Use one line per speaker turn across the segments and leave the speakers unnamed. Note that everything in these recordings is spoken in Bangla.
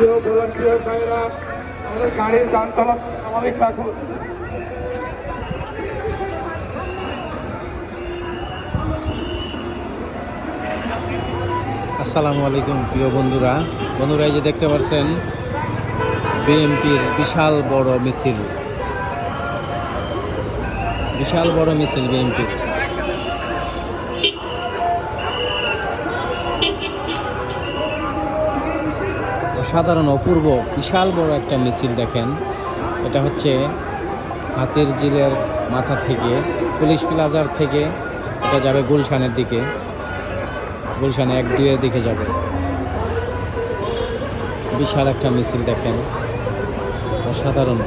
প্রিয় ভলান্টিয়ার ভাইরা আমাদের গাড়ির যান চলাচল স্বাভাবিক রাখুন।
আসসালামু আলাইকুম প্রিয় বন্ধুরা। এই যে দেখতে পাচ্ছেন বিএনপির বিশাল বড় মিছিল, বিএনপির। অসাধারণ অপূর্ব বিশাল বড় একটা মিছিল দেখেন। এটা হচ্ছে হাতির ঝিলের মাথা থেকে, পুলিশ প্লাজার থেকে এটা যাবে গুলশানের দিকে, গুলশান 1-2-এর দিকে যাবে। বিশাল একটা মিছিল দেখেন, অসাধারণ।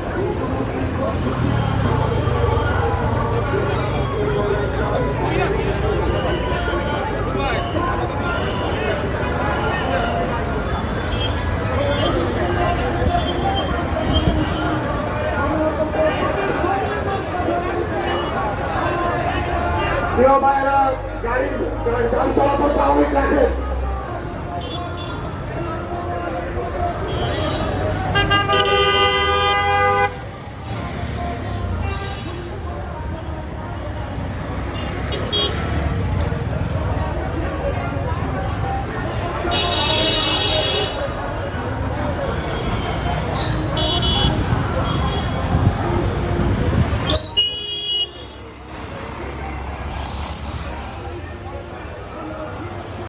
প্রিয় ভাইরা গাড়ির যান চলাচল স্বাভাবিক রাখেন।